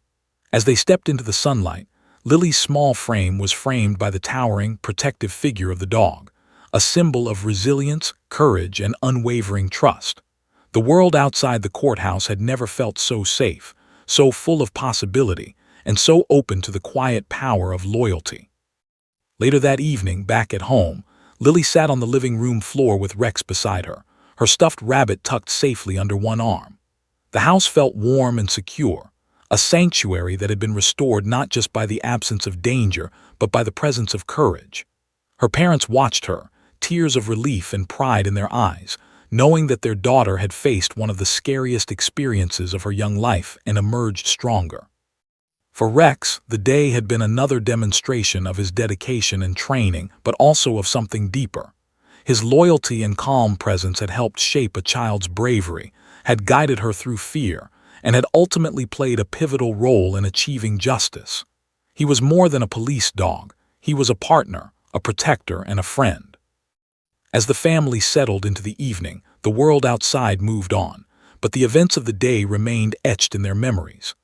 As they stepped into the sunlight, Lily's small frame was framed by the towering, protective figure of the dog, a symbol of resilience, courage, and unwavering trust. The world outside the courthouse had never felt so safe, so full of possibility, and so open to the quiet power of loyalty. Later that evening, back at home, Lily sat on the living room floor with Rex beside her, her stuffed rabbit tucked safely under one arm. The house felt warm and secure, a sanctuary that had been restored not just by the absence of danger, but by the presence of courage. Her parents watched her, tears of relief and pride in their eyes, knowing that their daughter had faced one of the scariest experiences of her young life and emerged stronger. For Rex, the day had been another demonstration of his dedication and training, but also of something deeper. His loyalty and calm presence had helped shape a child's bravery, had guided her through fear, and had ultimately played a pivotal role in achieving justice. He was more than a police dog. He was a partner, a protector, and a friend. As the family settled into the evening, the world outside moved on, but the events of the day remained etched in their memories.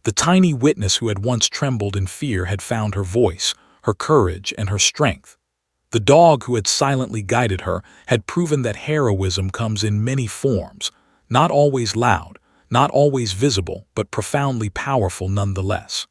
The tiny witness who had once trembled in fear had found her voice, her courage, and her strength. The dog who had silently guided her had proven that heroism comes in many forms, not always loud, not always visible, but profoundly powerful nonetheless.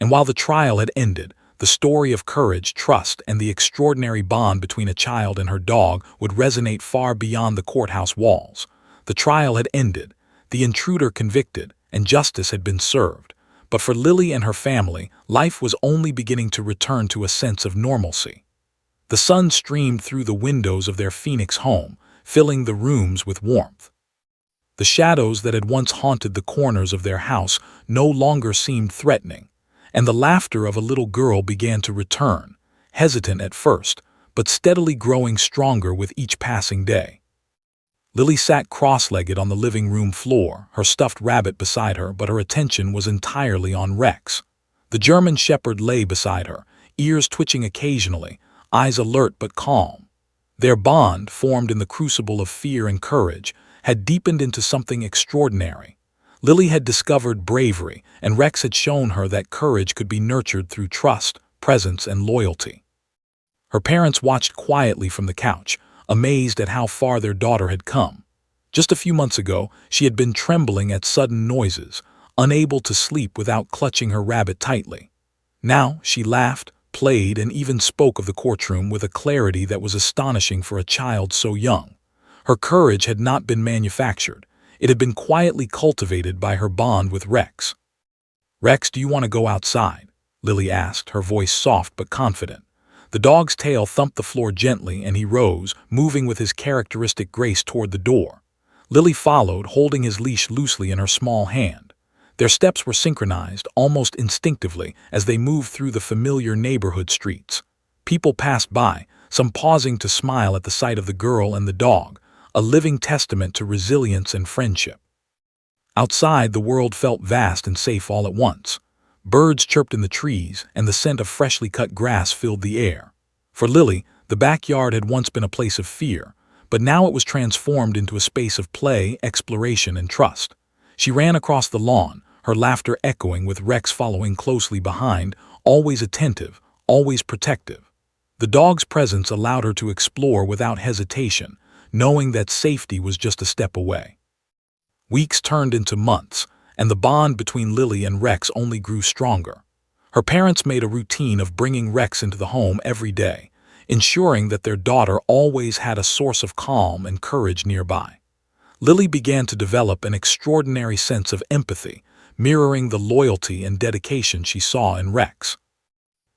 And while the trial had ended, the story of courage, trust, and the extraordinary bond between a child and her dog would resonate far beyond the courthouse walls. The trial had ended, the intruder convicted, and justice had been served. But for Lily and her family, life was only beginning to return to a sense of normalcy. The sun streamed through the windows of their Phoenix home, filling the rooms with warmth. The shadows that had once haunted the corners of their house no longer seemed threatening, and the laughter of a little girl began to return, hesitant at first, but steadily growing stronger with each passing day. Lily sat cross-legged on the living room floor, her stuffed rabbit beside her, but her attention was entirely on Rex. The German shepherd lay beside her, ears twitching occasionally, eyes alert but calm. Their bond, formed in the crucible of fear and courage, had deepened into something extraordinary. Lily had discovered bravery, and Rex had shown her that courage could be nurtured through trust, presence, and loyalty. Her parents watched quietly from the couch, amazed at how far their daughter had come. Just a few months ago, she had been trembling at sudden noises, unable to sleep without clutching her rabbit tightly. Now she laughed, played, and even spoke of the courtroom with a clarity that was astonishing for a child so young. Her courage had not been manufactured. It had been quietly cultivated by her bond with Rex. "Rex, do you want to go outside?" Lily asked, her voice soft but confident. The dog's tail thumped the floor gently, and he rose, moving with his characteristic grace toward the door. Lily followed, holding his leash loosely in her small hand. Their steps were synchronized, almost instinctively, as they moved through the familiar neighborhood streets. People passed by, some pausing to smile at the sight of the girl and the dog, a living testament to resilience and friendship. Outside, the world felt vast and safe all at once. Birds chirped in the trees, and the scent of freshly cut grass filled the air. For Lily, the backyard had once been a place of fear, but now it was transformed into a space of play, exploration, and trust. She ran across the lawn, her laughter echoing with Rex following closely behind, always attentive, always protective. The dog's presence allowed her to explore without hesitation, knowing that safety was just a step away. Weeks turned into months, and the bond between Lily and Rex only grew stronger. Her parents made a routine of bringing Rex into the home every day, ensuring that their daughter always had a source of calm and courage nearby. Lily began to develop an extraordinary sense of empathy, mirroring the loyalty and dedication she saw in Rex.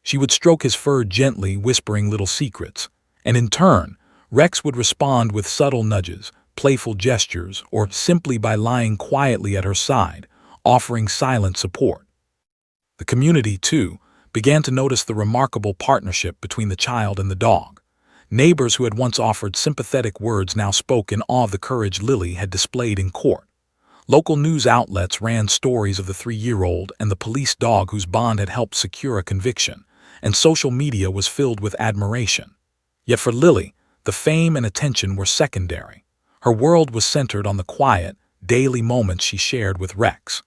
She would stroke his fur gently, whispering little secrets, and in turn, Rex would respond with subtle nudges, playful gestures, or simply by lying quietly at her side, offering silent support. The community, too, began to notice the remarkable partnership between the child and the dog. Neighbors who had once offered sympathetic words now spoke in awe of the courage Lily had displayed in court. Local news outlets ran stories of the 3-year-old and the police dog whose bond had helped secure a conviction, and social media was filled with admiration. Yet for Lily, the fame and attention were secondary. Her world was centered on the quiet, daily moments she shared with Rex.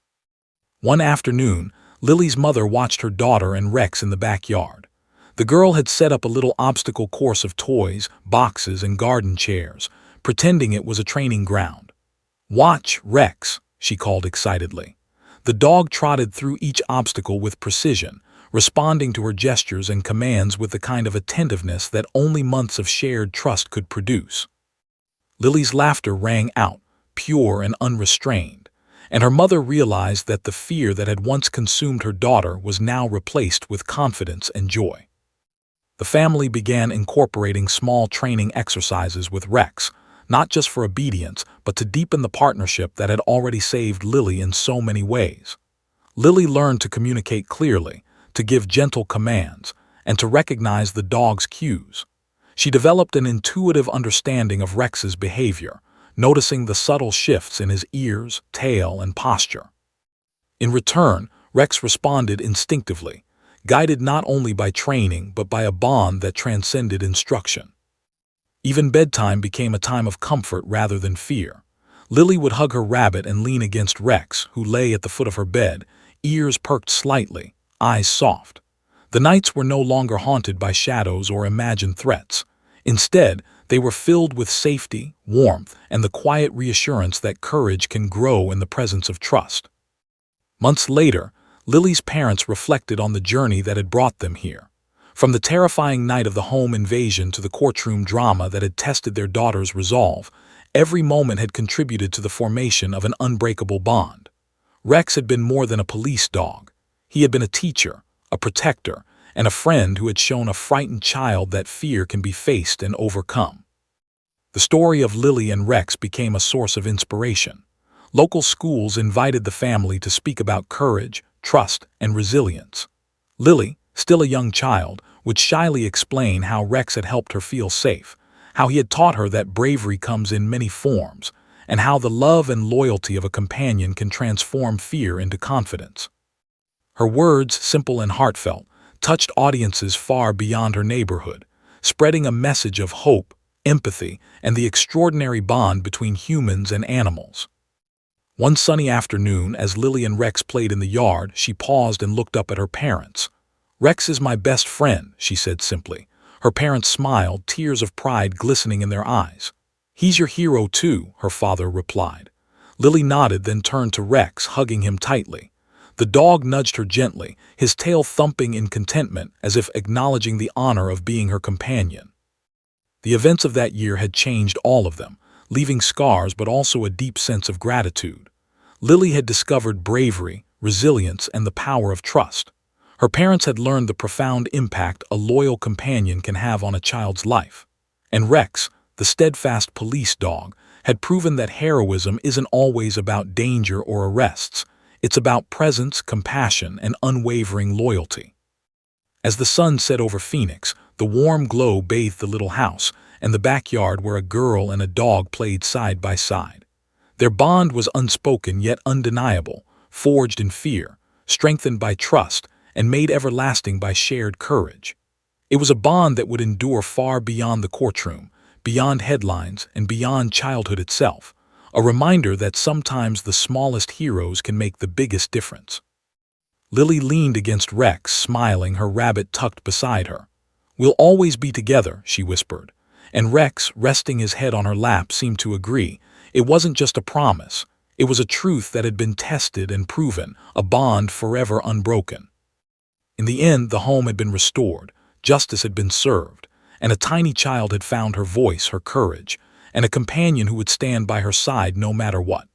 One afternoon, Lily's mother watched her daughter and Rex in the backyard. The girl had set up a little obstacle course of toys, boxes, and garden chairs, pretending it was a training ground. "Watch, Rex," she called excitedly. The dog trotted through each obstacle with precision, responding to her gestures and commands with the kind of attentiveness that only months of shared trust could produce. Lily's laughter rang out, pure and unrestrained, and her mother realized that the fear that had once consumed her daughter was now replaced with confidence and joy. The family began incorporating small training exercises with Rex, not just for obedience, but to deepen the partnership that had already saved Lily in so many ways. Lily learned to communicate clearly, to give gentle commands, and to recognize the dog's cues. She developed an intuitive understanding of Rex's behavior, noticing the subtle shifts in his ears, tail, and posture. In return, Rex responded instinctively, guided not only by training but by a bond that transcended instruction. Even bedtime became a time of comfort rather than fear. Lily would hug her rabbit and lean against Rex, who lay at the foot of her bed, ears perked slightly, eyes soft. The nights were no longer haunted by shadows or imagined threats. Instead, they were filled with safety, warmth, and the quiet reassurance that courage can grow in the presence of trust. Months later, Lily's parents reflected on the journey that had brought them here. From the terrifying night of the home invasion to the courtroom drama that had tested their daughter's resolve, every moment had contributed to the formation of an unbreakable bond. Rex had been more than a police dog. He had been a teacher, a protector, and a friend who had shown a frightened child that fear can be faced and overcome. The story of Lily and Rex became a source of inspiration. Local schools invited the family to speak about courage, trust, and resilience. Lily, still a young child, would shyly explain how Rex had helped her feel safe, how he had taught her that bravery comes in many forms, and how the love and loyalty of a companion can transform fear into confidence. Her words, simple and heartfelt, touched audiences far beyond her neighborhood, spreading a message of hope, empathy, and the extraordinary bond between humans and animals. One sunny afternoon, as Lily and Rex played in the yard, she paused and looked up at her parents. "Rex is my best friend," she said simply. Her parents smiled, tears of pride glistening in their eyes. "He's your hero too," her father replied. Lily nodded, then turned to Rex, hugging him tightly. The dog nudged her gently, his tail thumping in contentment as if acknowledging the honor of being her companion. The events of that year had changed all of them, leaving scars but also a deep sense of gratitude. Lily had discovered bravery, resilience, and the power of trust. Her parents had learned the profound impact a loyal companion can have on a child's life. And Rex, the steadfast police dog, had proven that heroism isn't always about danger or arrests. It's about presence, compassion, and unwavering loyalty. As the sun set over Phoenix, the warm glow bathed the little house and the backyard where a girl and a dog played side by side. Their bond was unspoken yet undeniable, forged in fear, strengthened by trust, and made everlasting by shared courage. It was a bond that would endure far beyond the courtroom, beyond headlines, and beyond childhood itself, a reminder that sometimes the smallest heroes can make the biggest difference. Lily leaned against Rex, smiling, her rabbit tucked beside her. "We'll always be together," she whispered, and Rex, resting his head on her lap, seemed to agree. It wasn't just a promise, it was a truth that had been tested and proven, a bond forever unbroken. In the end, the home had been restored, justice had been served, and a tiny child had found her voice, her courage, and a companion who would stand by her side no matter what.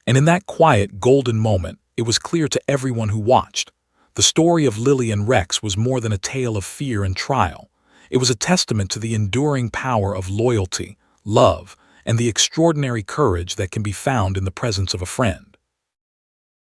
And in that quiet, golden moment, it was clear to everyone who watched. The story of Lily and Rex was more than a tale of fear and trial. It was a testament to the enduring power of loyalty, love, and the extraordinary courage that can be found in the presence of a friend.